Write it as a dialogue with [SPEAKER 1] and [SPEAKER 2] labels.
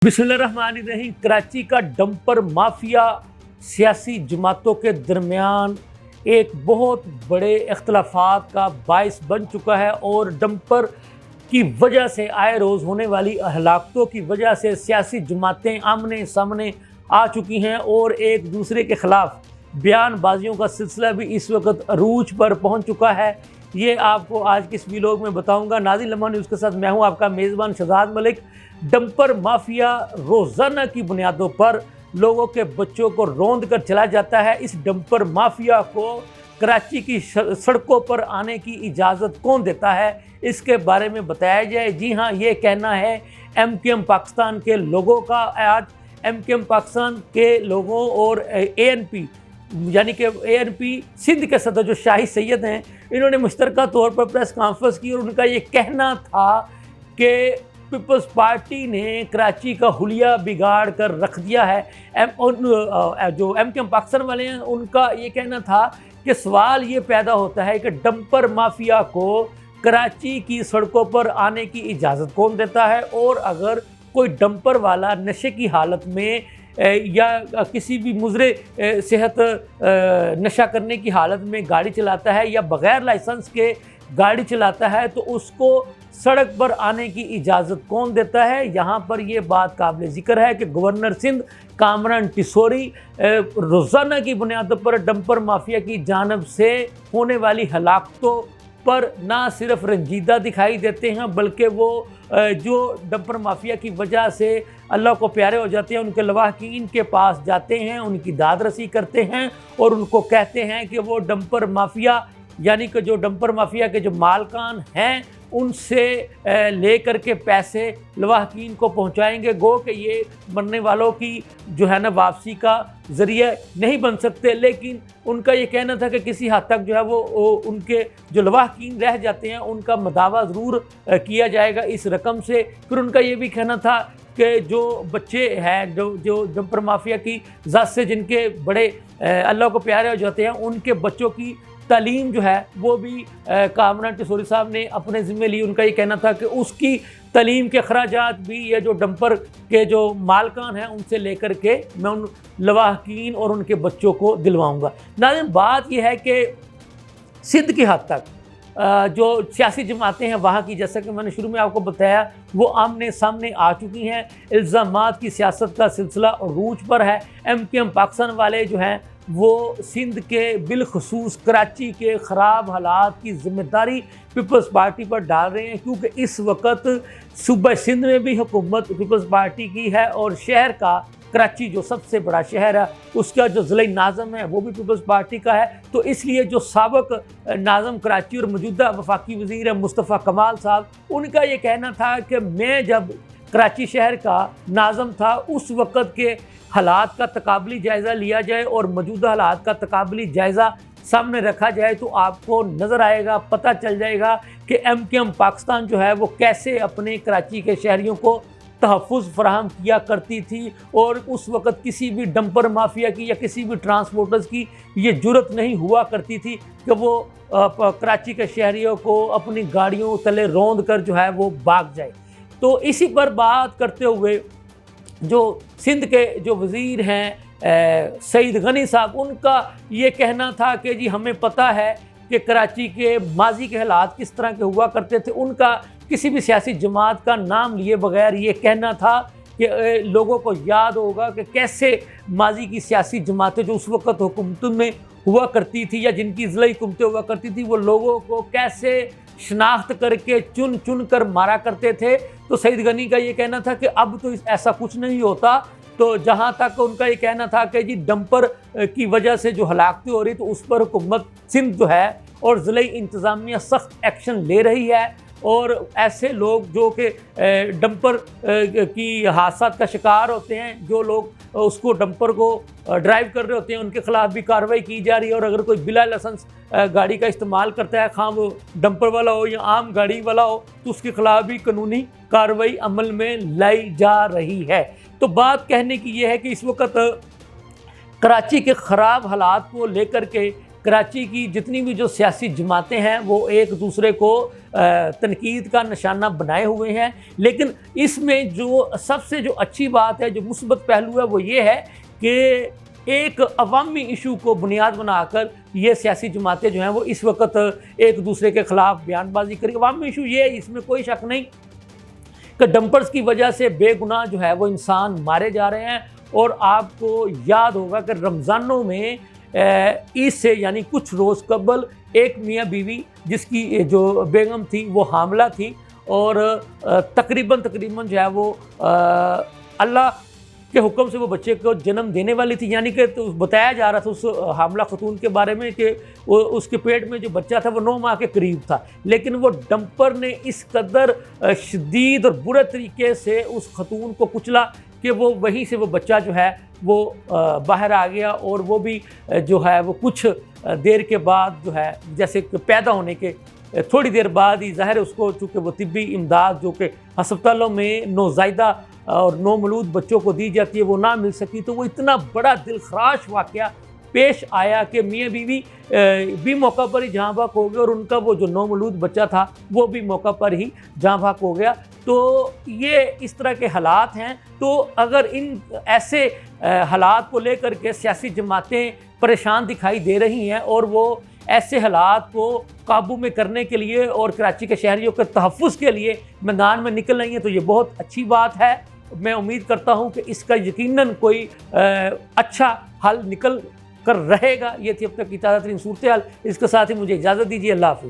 [SPEAKER 1] बिस्मिल्लाहिर्रहमानिर्रहीम। कराची का dumper mafia सियासी जमातों के दरमियान एक बहुत बड़े इख्तलाफात का बाइस बन चुका है और डंपर की वजह से आए रोज़ होने वाली हलाकतों की वजह से सियासी जमातें आमने सामने आ चुकी हैं और एक दूसरे के ख़िलाफ़ बयानबाजियों का सिलसिला भी इस वक्त अरूज पर पहुंच चुका है। ये आपको आज के इस वीडियो में बताऊंगा। नाज़िर लम्हा न्यूज़ के साथ मैं हूं आपका मेज़बान शहजाद मलिक। डंपर माफिया रोज़ाना की बुनियादों पर लोगों के बच्चों को रौंद कर चला जाता है। इस डंपर माफिया को कराची की सड़कों पर आने की इजाज़त कौन देता है, इसके बारे में बताया जाए। जी हाँ, ये कहना है MKM पाकिस्तान के लोगों का। आज MKM पाकिस्तान के लोगों और ANP यानी कि ANP सिंध के सदर जो शाहिद सैयद हैं, इन्होंने मुश्तरका तौर पर प्रेस कॉन्फ्रेंस की और उनका ये कहना था कि पीपल्स पार्टी ने कराची का हुलिया बिगाड़ कर रख दिया है। जो MKM पाकिस्तान वाले हैं, उनका ये कहना था कि सवाल ये पैदा होता है कि डंपर माफिया को कराची की सड़कों पर आने की इजाज़त कौन देता है, और अगर कोई डंपर वाला नशे की हालत में या किसी भी मुजरे सेहत नशा करने की हालत में गाड़ी चलाता है या बग़ैर लाइसेंस के गाड़ी चलाता है, तो उसको सड़क पर आने की इजाज़त कौन देता है। यहाँ पर यह बात काबिल ज़िक्र है कि गवर्नर सिंध कामरान टिसोरी रोज़ाना की बुनियाद पर डंपर माफिया की जानब से होने वाली हलाकतों पर ना सिर्फ रंजीदा दिखाई देते हैं, बल्कि वो जो डंपर माफिया की वजह से अल्लाह को प्यारे हो जाते हैं, उनके लवाहकीन के पास जाते हैं, उनकी दाद रसी करते हैं और उनको कहते हैं कि वो डंपर माफिया यानी कि जो डंपर माफिया के जो मालकान हैं उनसे ले कर के पैसे लवाहकीन को पहुंचाएंगे। गो कि ये मरने वालों की जो है ना वापसी का ज़रिया नहीं बन सकते, लेकिन उनका ये कहना था कि किसी हद तक जो है वो उनके जो लवाहकीन रह जाते हैं उनका मदावा ज़रूर किया जाएगा इस रकम से। फिर उनका ये भी कहना था कि जो बच्चे हैं जो डंपर माफिया की ज़ात से जिनके बड़े अल्लाह को प्यारे हो जाते हैं, उनके बच्चों की तालीम जो है वो भी कामरान टिसोरी साहब ने अपने ज़िम्मे ली। उनका ये कहना था कि उसकी तालीम के अखराजात भी ये जो डंपर के जो मालकान हैं उनसे लेकर के मैं उन लवाहकीन और उनके बच्चों को दिलवाऊंगा। नाज़रीन, बात यह है कि सिंध की हद तक जो सियासी जमातें हैं वहाँ की, जैसा कि मैंने शुरू में आपको बताया, वो आमने सामने आ चुकी हैं। इल्ज़ामात की सियासत का सिलसिला अरूज पर है। MKM पाकिस्तान वाले जो हैं वो सिंध के बिलखसूस कराची के ख़राब हालात की ज़िम्मेदारी पीपल्स पार्टी पर डाल रहे हैं, क्योंकि इस वक्त सूबा सिंध में भी हुकूमत पीपल्स पार्टी की है और शहर का कराची जो सबसे बड़ा शहर है उसका जो ज़िला नाज़म है वो भी पीपल्स पार्टी का है। तो इसलिए जो साबिक़ नाज़म कराची और मौजूदा वफाकी वज़ीर है मुस्तफ़ा कमाल साहब, उनका ये कहना था कि मैं जब कराची शहर का नाज़म था उस वक़्त के हालात का तकाबली जायज़ा लिया जाए और मौजूदा हालात का तकाबली जायज़ा सामने रखा जाए तो आपको नज़र आएगा, पता चल जाएगा कि MKM पाकिस्तान जो है वो कैसे अपने कराची के शहरियों को तहफ़्फ़ुज़ फराहम किया करती थी। और उस वक़्त किसी भी डंपर माफिया की या किसी भी ट्रांसपोर्टर्स की ये जुर्रत नहीं हुआ करती थी कि वो कराची के शहरियों को अपनी गाड़ियों तले रौंद कर जो है वो भाग जाए। तो इसी पर बात करते हुए जो सिंध के जो वज़ीर हैं सईद गनी साहब, उनका ये कहना था कि जी हमें पता है कि कराची के माजी के हालात किस तरह के हुआ करते थे। उनका किसी भी सियासी जमात का नाम लिए बगैर ये कहना था कि लोगों को याद होगा कि कैसे माजी की सियासी जमातें जो उस वक़्त हुकूमतों में हुआ करती थी या जिनकी ज़िला हुकूमतें हुआ करती थी, वो लोगों को कैसे शनाख्त करके चुन चुन कर मारा करते थे। तो सईद गनी का ये कहना था कि अब तो ऐसा कुछ नहीं होता। तो जहाँ तक उनका ये कहना था कि जी डंपर की वजह से जो हलाकतें हो रही तो उस पर हुकूमत सिंध जो है और ज़िला इंतज़ामिया सख्त एक्शन ले रही है, और ऐसे लोग जो कि डंपर की हादसात का शिकार होते हैं, जो लोग उसको डंपर को ड्राइव कर रहे होते हैं, उनके ख़िलाफ़ भी कार्रवाई की जा रही है। और अगर कोई बिला लाइसेंस गाड़ी का इस्तेमाल करता है, खां वो डंपर वाला हो या आम गाड़ी वाला हो, तो उसके ख़िलाफ़ भी कानूनी कार्रवाई अमल में लाई जा रही है। तो बात कहने की ये है कि इस वक्त कराची के ख़राब हालात को लेकर के कराची की जितनी भी जो सियासी जमातें हैं वो एक दूसरे को तनकीद का निशाना बनाए हुए हैं। लेकिन इसमें जो सबसे जो अच्छी बात है, जो मुस्बत पहलू है, वो ये है कि एक अवामी इशू को बुनियाद बनाकर ये सियासी जमातें जो हैं वो इस वक्त एक दूसरे के ख़िलाफ़ बयानबाजी करें। अवामी इशू ये है, इसमें कोई शक नहीं कि डंपर्स की वजह से बेगुनाह जो है वो इंसान मारे जा रहे हैं। और आपको याद होगा कि रमज़ानों में ईद से यानी कुछ रोज़ कबल एक मियाँ बीवी जिसकी जो बेगम थी वो हामला थी और तकरीबन जो है वो अल्लाह के हुक्म से वो बच्चे को जन्म देने वाली थी। यानी कि तो बताया जा रहा था उस हामला खतून के बारे में कि उसके पेट में जो बच्चा था वो 9 माह के करीब था। लेकिन वो डंपर ने इस कदर शदीद और बुरे तरीके से उस खतून को कुचला कि वो वहीं से वो बच्चा जो है वो बाहर आ गया। और वो भी जो है वो कुछ देर के बाद जो है, जैसे पैदा होने के थोड़ी देर बाद ही ज़ाहिर है उसको, चूँकि वो तिब्बी इमदाद जो कि अस्पतालों में नौज़ायदा और नौमौलूद बच्चों को दी जाती है वो ना मिल सकी, तो वो इतना बड़ा दिलखराश वाक़या पेश आया कि मियाँ बीवी भी मौका पर ही जहाँ भाग हो गए और उनका वो जो नौमौलूद बच्चा था वो भी मौका पर ही जहाँ भाग हो गया। तो ये इस तरह के हालात हैं। तो अगर इन ऐसे हालात को लेकर के सियासी जमातें परेशान दिखाई दे रही हैं और वो ऐसे हालात को काबू में करने के लिए और कराची के शहरियों के तहफ़्फ़ुज़ के लिए मैदान में निकल रही हैं, तो ये बहुत अच्छी बात है। मैं उम्मीद करता हूँ कि इसका यकीनन कोई अच्छा हल निकल कर रहेगा। ये थी अब तक की ताज़ा तरीन सूरत हाल। इसके साथ ही मुझे इजाज़त दीजिए। अल्लाह हाफ़िज़।